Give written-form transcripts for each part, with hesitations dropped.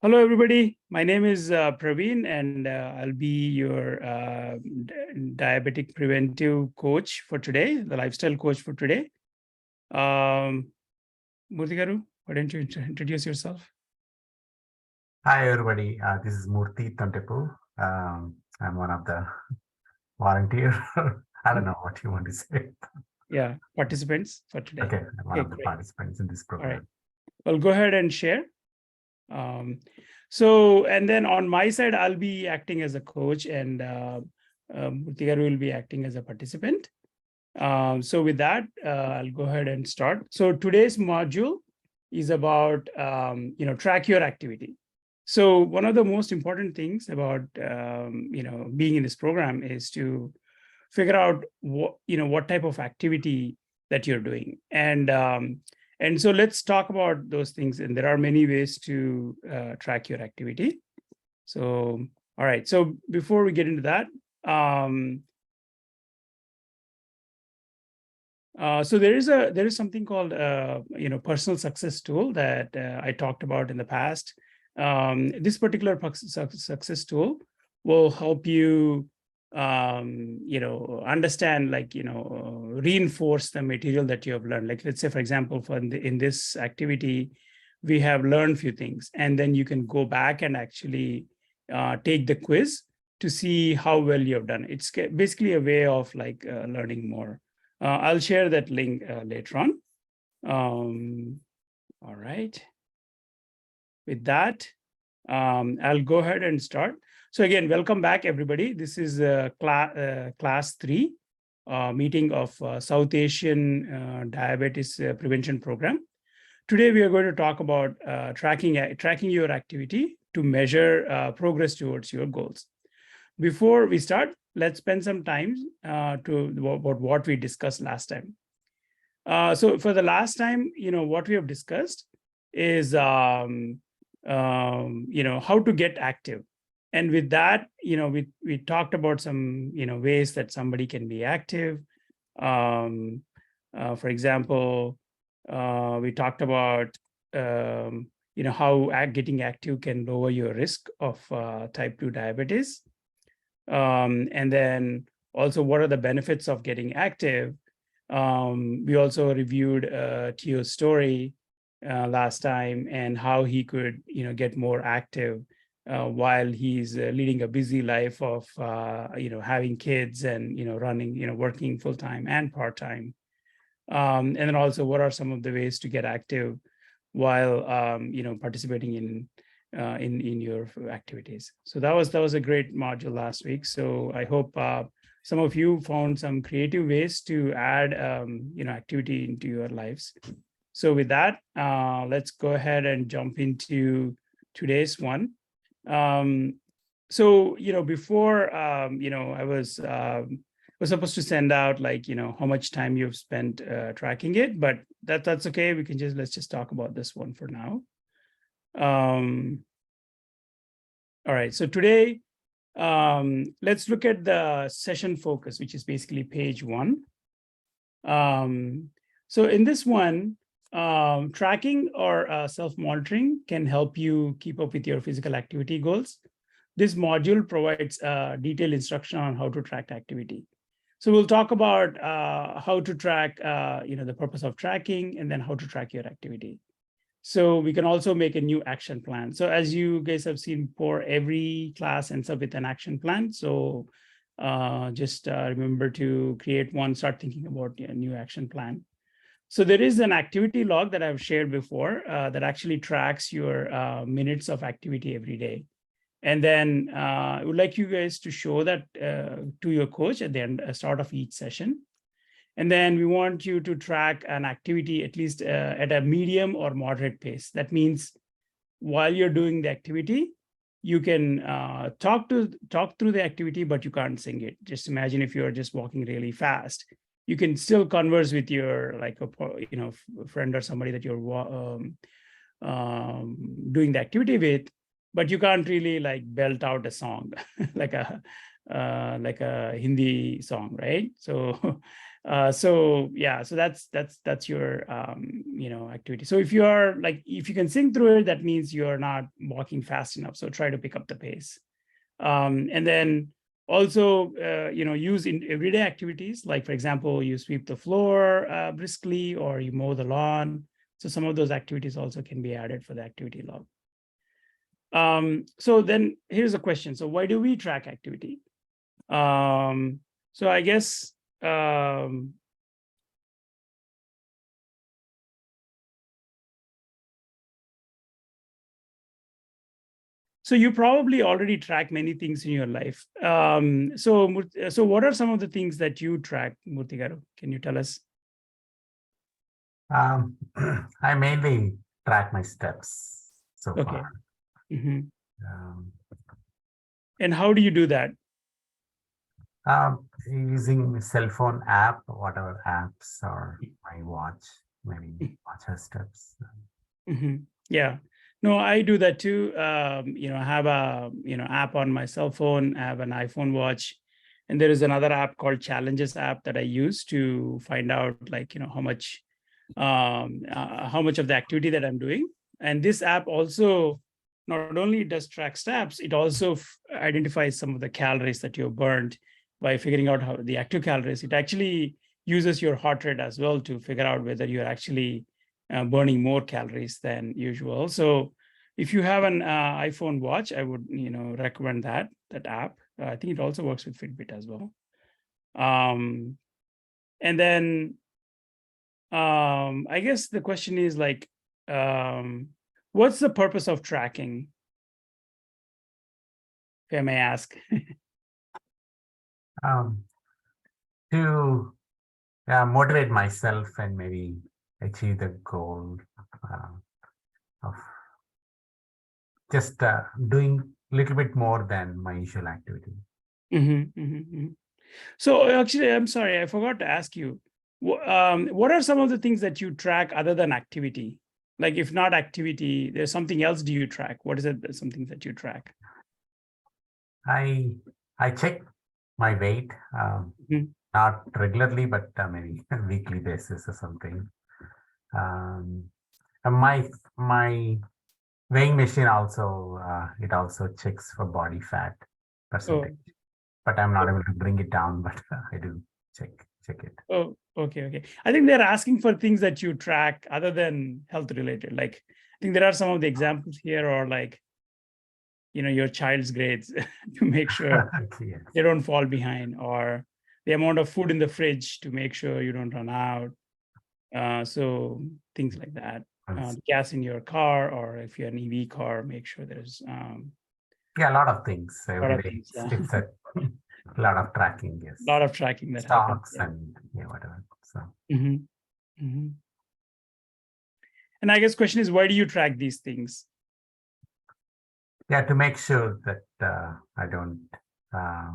Hello, everybody. My name is Praveen, and I'll be your diabetic preventive coach for today, the lifestyle coach for today. Murthy garu, why don't you introduce yourself? Hi, everybody. This is Murthy Tantepu. I'm one of the volunteer. I don't know what you want to say. Yeah, participants for today. Okay, I'm one Okay, of the great. participants in this All right. program. Well, go ahead and share. And then on my side, I'll be acting as a coach, and Murthy garu will be acting as a participant. So with that, I'll go ahead and start. So today's module is about, track your activity. So one of the most important things about, being in this program is to figure out what type of activity that you're doing. And so let's talk about those things. And there are many ways to track your activity. So, all right. So before we get into that, so there is something called personal success tool that I talked about in the past. This particular success tool will help you understand, reinforce the material that you have learned. Like, let's say, for example, in this activity, we have learned few things, and then you can go back and actually take the quiz to see how well you have done. It's basically a way of learning more. I'll share that link later on. All right. With that, I'll go ahead and start. So again, welcome back, everybody. This is class 3 meeting of South Asian Diabetes Prevention Program. Today, we are going to talk about tracking your activity to measure progress towards your goals. Before we start, let's spend some time about what we discussed last time. So for the last time, what we have discussed is, how to get active. And with that, we talked about some, ways that somebody can be active. For example, we talked about, how getting active can lower your risk of type 2 diabetes. And then also, what are the benefits of getting active? We also reviewed Tio's story last time, and how he could, get more active while he's leading a busy life of, having kids and, running, working full time and part time. And then also, what are some of the ways to get active while, participating in your activities. So that was a great module last week. So I hope some of you found some creative ways to add activity into your lives. So with that, let's go ahead and jump into today's one. So before I was supposed to send out how much time you've spent tracking it, but that's okay. Let's just talk about this one for now. All right, so today, let's look at the session focus, which is basically page 1. So in this one, tracking or self-monitoring can help you keep up with your physical activity goals. This module provides detailed instruction on how to track activity. So we'll talk about how to track, the purpose of tracking, and then how to track your activity. So we can also make a new action plan. So as you guys have seen before, every class ends up with an action plan. So just remember to create one, start thinking about a new action plan. So there is an activity log that I've shared before that actually tracks your minutes of activity every day. And then I would like you guys to show that to your coach at the end, start of each session. And then we want you to track an activity at least at a medium or moderate pace. That means while you're doing the activity, you can talk through the activity, but you can't sing it. Just imagine if you're just walking really fast, you can still converse with your friend or somebody that you're doing the activity with, but you can't really belt out a song like a Hindi song, right? So So yeah, so that's your activity. So if you are like, if you can sing through it, that means you're not walking fast enough. So try to pick up the pace. And then also use in everyday activities, like for example, you sweep the floor briskly, or you mow the lawn. So some of those activities also can be added for the activity log. So then here's a question. So why do we track activity? So I guess so you probably already track many things in your life. So what are some of the things that you track, Murthy garu? Can you tell us? I mainly track my steps so Okay. far. Mhm. Um, And how do you do that? Using cell phone app, whatever apps, or my watch, maybe watch her steps. Mhm. Yeah. No, I do that too. I have a app on my cell phone. I have an iPhone watch, and there is another app called Challenges app that I use to find out, like, how much of the activity that I'm doing. And this app also not only does track steps, it also identifies some of the calories that you've burned by figuring out how the active calories. It actually uses your heart rate as well to figure out whether you're actually burning more calories than usual. So if you have an iPhone watch, I would recommend that app. I think it also works with Fitbit as well. And then I guess the question is like, what's the purpose of tracking, if I may ask? Um, to motivate myself and maybe achieve the goal of just doing a little bit more than my usual activity. Mhm, mhm, mhm. So actually, I'm sorry, I forgot to ask you, what are some of the things that you track other than activity? Like if not activity, there's something else do you track? What is it, something that you track? I I check my weight, Mhm. not regularly, but maybe weekly basis or something. Um, and my weighing machine also it also checks for body fat percentage, Oh, but I'm not oh, able to bring it down. But I do check it. oh, okay, okay. I think they're asking for things that you track other than health related. Like, I think there are some of the examples here, or like, your child's grades to make sure Yes. they don't fall behind, or the amount of food in the fridge to make sure you don't run out. So things like that. Gas in your car, or if you're an EV car, make sure there's Yeah, a lot of things a lot every of day. things. Yeah, It's a lot of tracking. Yes, a lot of tracking that happens. stocks Yeah. and yeah, whatever. So Mhm, mhm. And I guess question is, why do you track these things? yeah, to make sure that I don't uh,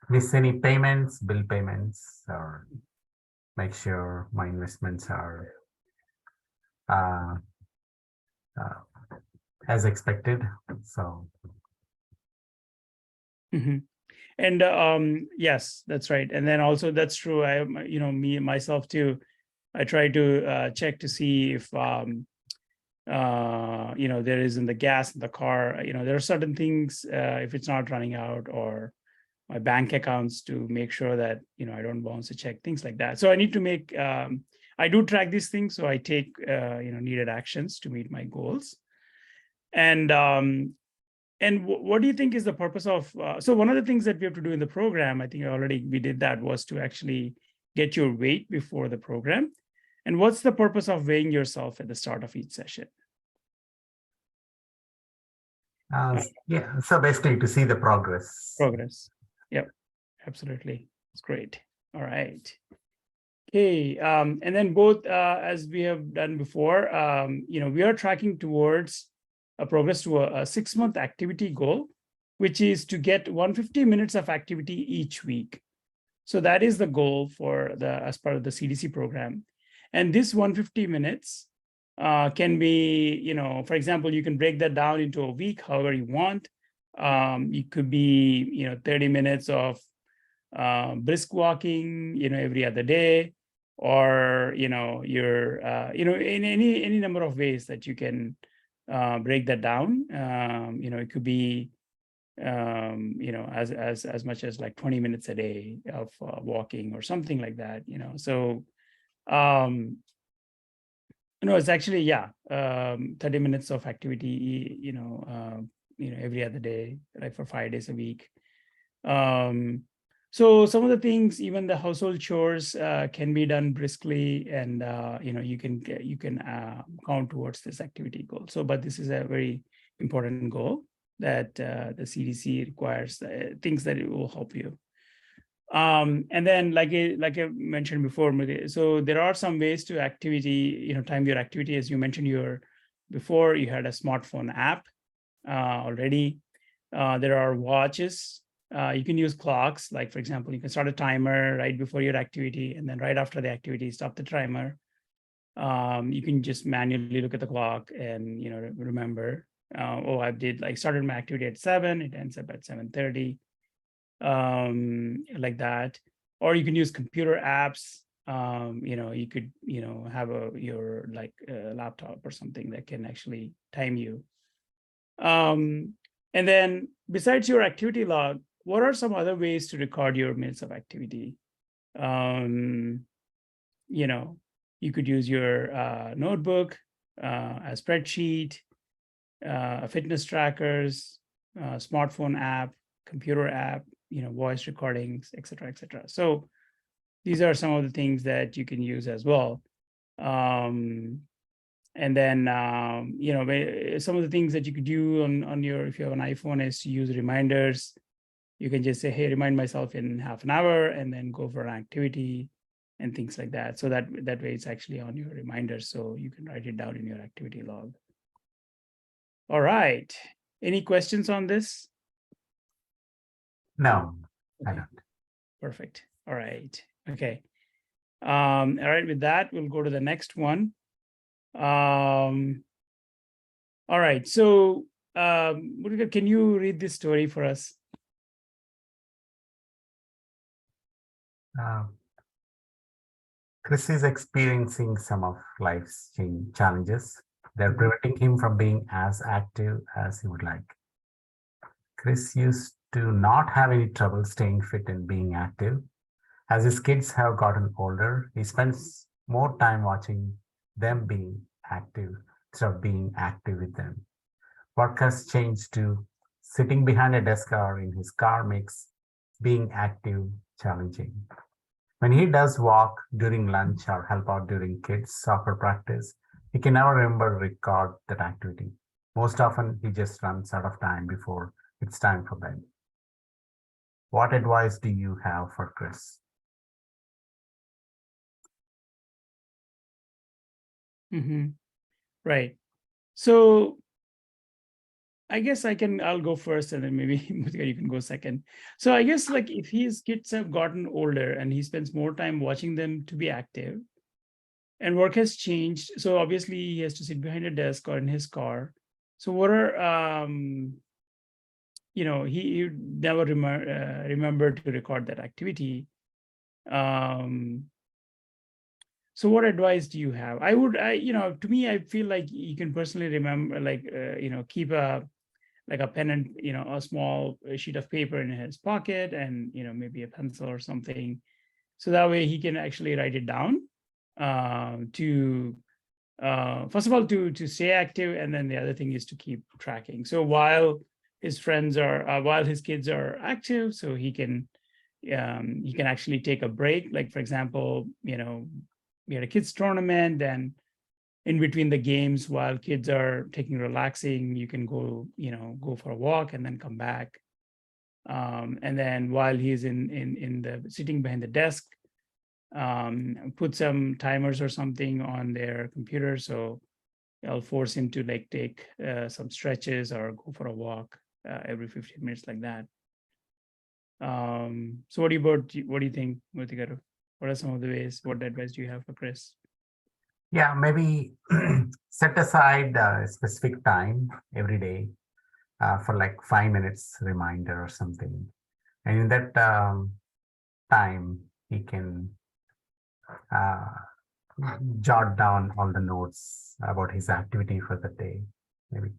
miss any payments, bill payments, or make sure my investments are uh, uh, as expected. So Mhm. And yes, that's right. And then also that's true. I, me myself too. I try to check to see if there isn't the gas in the car. There are certain things if it's not running out, or my bank accounts, to make sure that I don't bounce a check, things like that. So I need to make I do track these things, so I take needed actions to meet my goals. And what do you think is the purpose of? So one of the things that we have to do in the program, I think already we did that, was to actually get your weight before the program. And what's the purpose of weighing yourself at the start of each session? Uh, yeah, so basically to see the progress. Progress. Yep, absolutely. It's great. All right. Okay. And then both, as we have done before, we are tracking towards a progress to a 6-month activity goal, which is to get 150 minutes of activity each week. So that is the goal for as part of the CDC program. And this 150 minutes can be, for example, you can break that down into a week, however you want. It could be, 30 minutes of brisk walking, every other day, or, you're, in any number of ways that you can break that down. It could be, as much as like 20 minutes a day of walking or something like that, so, no, it's actually, yeah, 30 minutes of activity, every other day, like for 5 days a week. So some of the things, even the household chores, can be done briskly, and you can count towards this activity goal. So, but this is a very important goal that the CDC requires, things that it will help you. And then, like I mentioned before, so there are some ways to time your activity. As you mentioned, before you had a smartphone app already. There are watches. You can use clocks. Like, for example, you can start a timer right before your activity, and then right after the activity, stop the timer. You can just manually look at the clock and remember. I started my activity at 7. It ends up at 7:30. Like that. Or you can use computer apps. You could have your laptop or something that can actually time you. And then besides your activity log, what are some other ways to record your minutes of activity? You could use your notebook, a spreadsheet, fitness trackers, smartphone app, computer app, voice recordings, et cetera, et cetera. So these are some of the things that you can use as well. And then, some of the things that you could do on if you have an iPhone, is to use reminders. You can just say, hey, remind myself in half an hour, and then go for an activity and things like that. So that way it's actually on your reminders. So you can write it down in your activity log. All right. Any questions on this? No, I Okay. don't. Perfect. All right. Okay. All right. With that, we'll go to the next one. All right. So, Murthy, can you read this story for us? Chris is experiencing some of life's challenges. They're preventing him from being as active as he would like. Chris used to not have any trouble staying fit and being active. As his kids have gotten older, he spends more time watching them being active instead of being active with them. Work has changed to sitting behind a desk or in his car makes being active challenging. When he does walk during lunch or help out during kids' soccer practice, he can never remember to record that activity. Most often, he just runs out of time before it's time for bed. What advice do you have for Chris? Right. So I guess I'll go first, and then maybe Murthy, you can go second. So I guess, like, if his kids have gotten older and he spends more time watching them to be active, and work has changed, so obviously he has to sit behind a desk or in his car. So what are he never remembered to record that activity. So what advice do you have? To me, I feel like you can personally remember, like, keep a pen and, a small sheet of paper in his pocket, and, maybe a pencil or something. So that way he can actually write it down, to first of all, to stay active. And then the other thing is to keep tracking. So while his kids are active, so he can actually take a break. Like, for example, we had a kids tournament, and in between the games, while kids are relaxing, you can go for a walk and then come back. And then while he's in the sitting behind the desk, put some timers or something on their computer. So I'll force him to take some stretches or go for a walk every 15 minutes, like that. So what do you think, Murthy? What are some of the ways? What advice do you have for Chris? Yeah, maybe set aside a specific time every day for like 5 minutes reminder or something. And in that time, he can jot down all the notes about his activity for the day. Maybe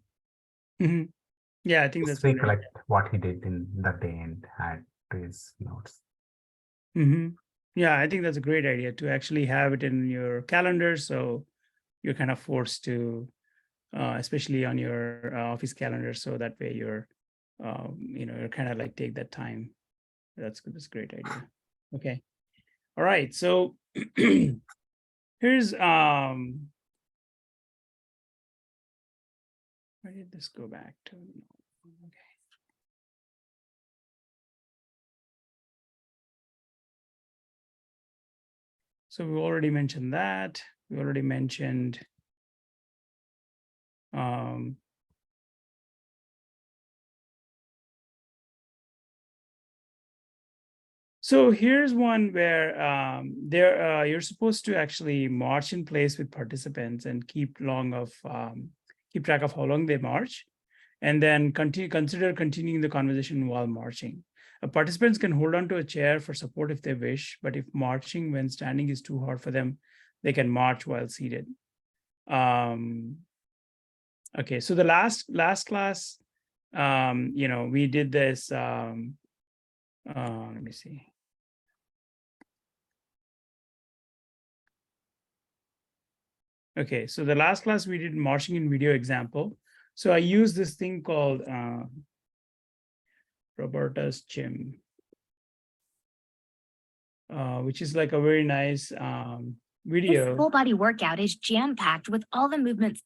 Mhm. Yeah, I think just that's a good idea. recollect what he did in the day and add to his notes. Yeah, I think that's a great idea to actually have it in your calendar. So you're kind of forced to, especially on your office calendar. So that way you're kind of like take that time. That's good. That's a great idea. Okay. All right. So here's, where did this go back to? Okay. So we already mentioned that. We already mentioned so here's one where you're supposed to actually march in place with participants and keep track of how long they march, and then consider continuing the conversation while marching. Participants can hold on to a chair for support if they wish, but if marching when standing is too hard for them, they can march while seated. Okay, so the last class, we did this. Let me see. Okay, so the last class we did marching in video example. So I used this thing called Roberta's Gym, which is like a very nice video. This full body workout is jam-packed with all the movements.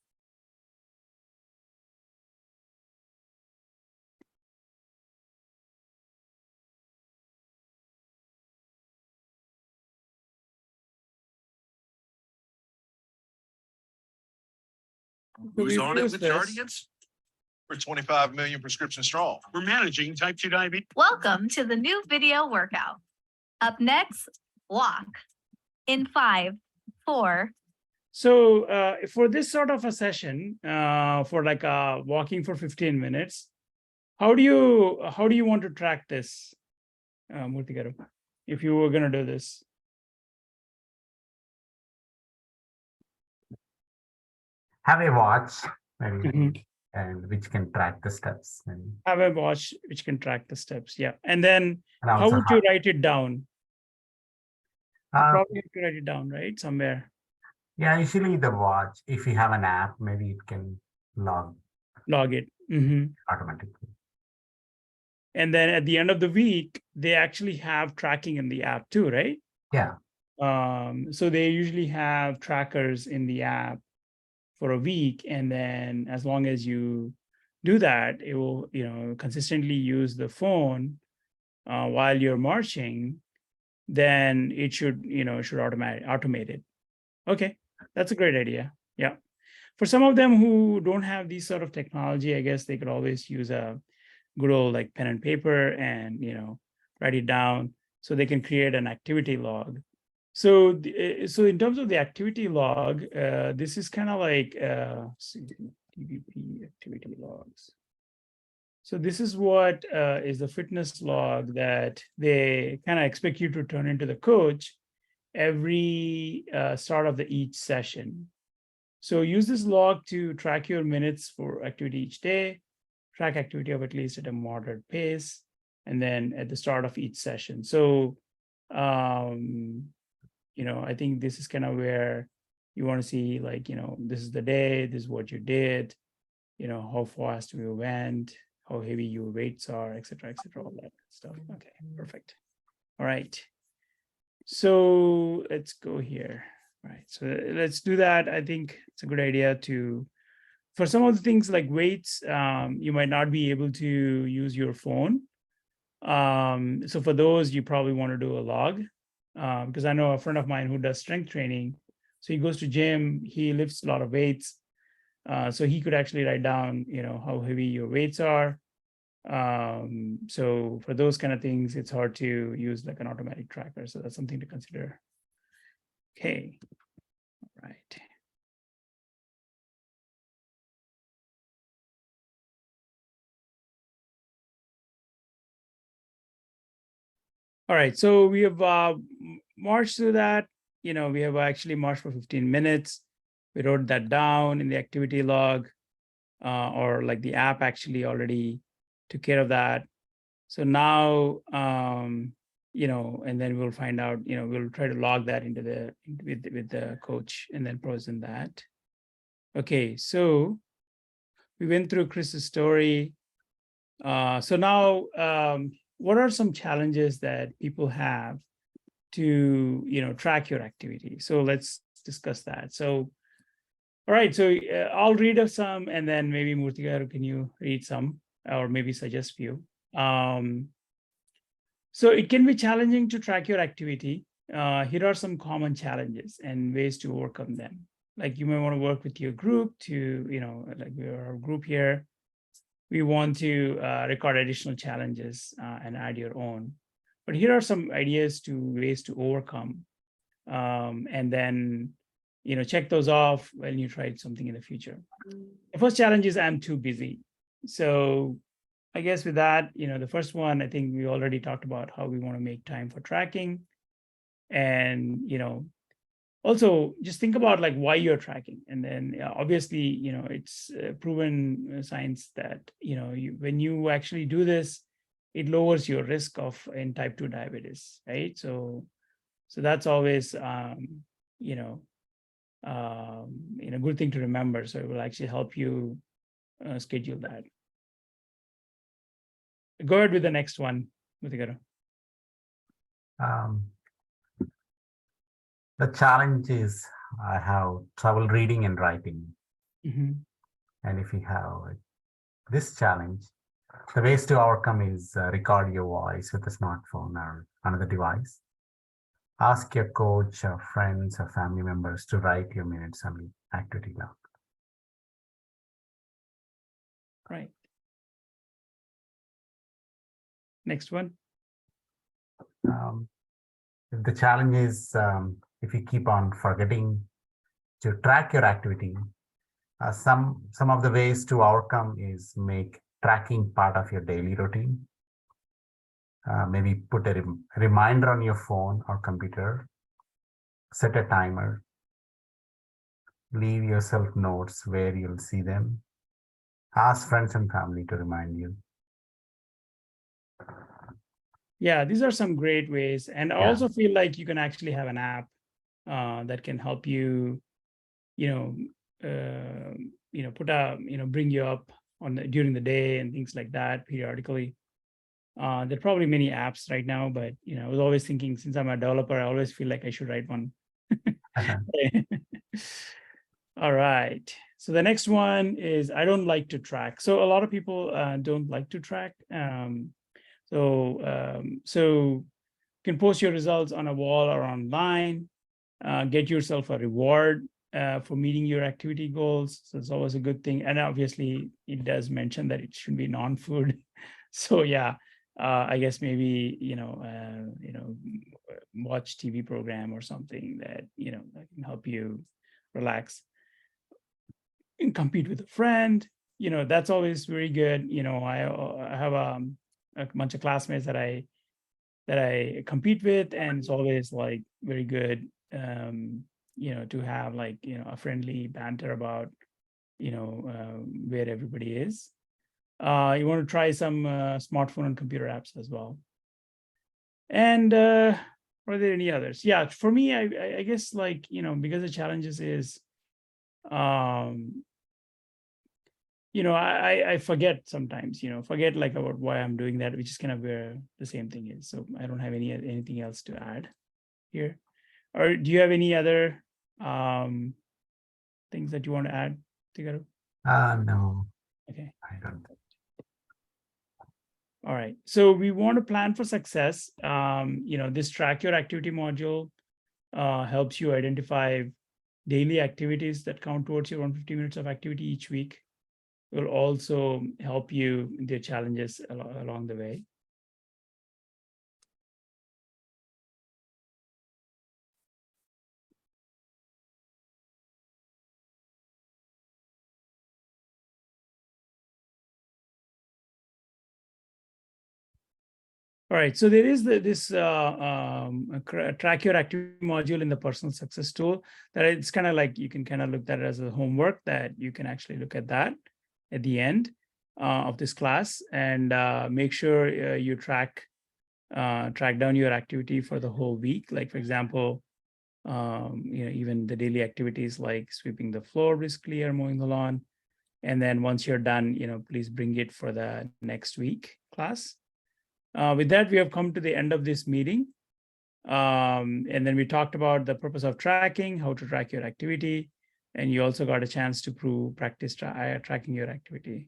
Who's we on it used with this. Jardiance? We're 25 million prescriptions strong. We're managing type 2 diabetes. Welcome to the new video workout. Up next, walk. In 5, 4. So for this sort of a session, for like walking for 15 minutes, how do you want to track this, Murthy Garu, if you were going to do this? Have a watch, maybe, Mhm. and which can track the steps. Maybe. Have a watch which can track the steps. Yeah. And then And how also would you write it down? You Um, probably have to write it down, right? Somewhere. yeah, usually the watch, if you have an app, maybe it can log Log it. Mhm. automatically. And then at the end of the week, they actually have tracking in the app too, right? Yeah. So they usually have trackers in the app for a week, and then as long as you do that, it will, consistently use the phone while you're marching. Then it should, automate it. Okay, that's a great idea. Yeah, for some of them who don't have these sort of technology, I guess they could always use a good old like pen and paper and write it down so they can create an activity log. So in terms of the activity log, this is kind of like TVP activity logs. So this is what is the fitness log that they kind of expect you to turn into the coach every start of each session. So use this log to track your minutes for activity each day, track activity of at least at a moderate pace, and then at the start of each session. So, I think this is kind of where you want to see, like, this is the day, this is what you did, how fast you went, how heavy your weights are, et cetera, all that stuff. Okay, perfect. All right. So let's go here. All right, so let's do that. I think it's a good idea for some of the things like weights, you might not be able to use your phone. So for those, you probably want to do a log, because I know a friend of mine who does strength training. So he goes to gym, he lifts a lot of weights. So he could actually write down, how heavy your weights are. So for those kind of things, it's hard to use like an automatic tracker. So that's something to consider. Okay, all right. All right, so we have marched through that. We have actually marched for 15 minutes. We wrote that down in the activity log, or like the app actually already took care of that. So now, and then we'll find out, we'll try to log that into with the coach and then present that. Okay, so we went through Chris's story. So now, what are some challenges that people have to, track your activity? So let's discuss that. So, all right, so I'll read of some, and then maybe Murthy garu, can you read some, or maybe suggest few? So it can be challenging to track your activity. Here are some common challenges and ways to overcome them. Like you may want to work with your group to, like our group here, we want to record additional challenges and add your own. But here are some ideas to ways to overcome. And then, check those off when you try something in the future. The first challenge is I'm too busy. So I guess with that, the first one, I think we already talked about how we want to make time for tracking. And, also just think about like why you're tracking. And then obviously, it's proven science that, when you actually do this, it lowers your risk of in type 2 diabetes, right? So that's always, a good thing to remember. So it will actually help you schedule that. Go ahead with the next one, Muthigaru. The challenge is I have trouble reading and writing. Mm-hmm. And if you have this challenge, the ways to overcome is record your voice with a smartphone or another device. Ask your coach or friends or family members to write your minutes on the activity log. Right. Next one. The challenge is if you keep on forgetting to track your activity, some of the ways to overcome is make tracking part of your daily routine. Maybe put a reminder on your phone or computer, set a timer, leave yourself notes where you'll see them, ask friends and family to remind you. Yeah, these are some great ways. And I also feel like you can actually have an app that can help you, bring you up during the day and things like that periodically. There are probably many apps right now, but I was always thinking, since I'm a developer, I always feel like I should write one. All right. So the next one is I don't like to track. So a lot of people don't like to track. So you can post your results on a wall or online, get yourself a reward for meeting your activity goals. So it's always a good thing. And obviously it does mention that it should be non-food. So yeah, I guess maybe, watch TV program or something that, that can help you relax. And compete with a friend, that's always very good. I have a bunch of classmates that I compete with, and it's always like very good, to have like, a friendly banter about, where everybody is. You want to try some smartphone and computer apps as well. And are there any others? Yeah, for me, I guess like, because the challenges is, I forget sometimes, forget like about why I'm doing that, which is kind of where the same thing is. So I don't have anything else to add here. Or do you have any other things that you want to add, Tigaru? No. Okay. I don't. All right. So we want to plan for success. This track your activity module helps you identify daily activities that count towards your 150 minutes of activity each week. Will also help you in the challenges along the way. All right, so there is this track your activity module in the personal success tool that it's kind of like you can kind of look at it as a homework that you can actually look at that at the end of this class and make sure you track down your activity for the whole week. Like for example, even the daily activities like sweeping the floor briskly or mowing the lawn. And then once you're done, please bring it for the next week class. With that, we have come to the end of this meeting. And then we talked about the purpose of tracking, how to track your activity, and you also got a chance to practice tracking your activity.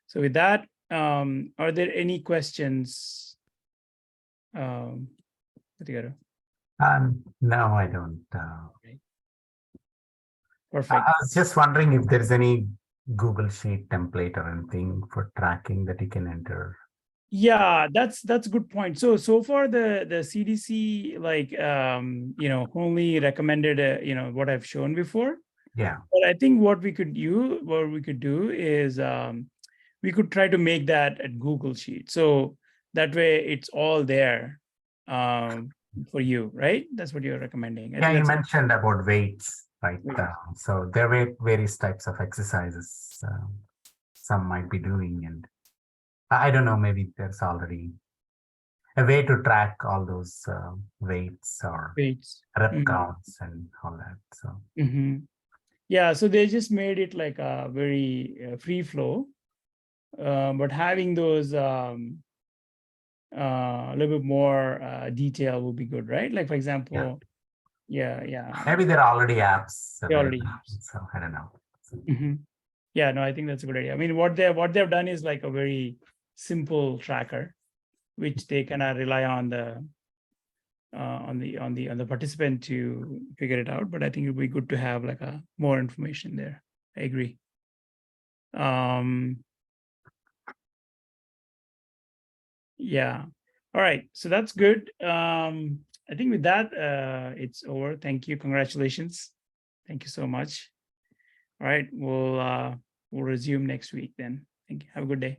So with that, are there any questions? No, I don't. Perfect. I was just wondering if there's any Google Sheet template or anything for tracking that you can enter. Yeah, that's a good point. So far the CDC only recommended what I've shown before. Yeah. But I think what we could do is we could try to make that at Google Sheet. So that way it's all there for you, right? That's what you're recommending. Yeah, you mentioned about weights, right? Weights. So there were various types of exercises some might be doing, and I don't know, maybe there's already a way to track all those weights or rep counts and all that. So yeah, so they just made it like a very free flow, but having those a little bit more detail will be good, right? Like for example, yeah. Maybe there are already apps. They already so I don't know. Yeah, no, I think that's a good idea. I mean, what they've done is like a very simple tracker, which they kind of rely on the participant to figure it out. But I think it'd be good to have like more information there. I agree. Yeah. All right. So that's good. I think with that, it's over. Thank you. Congratulations. Thank you so much. All right. We'll resume next week then. Thank you. Have a good day.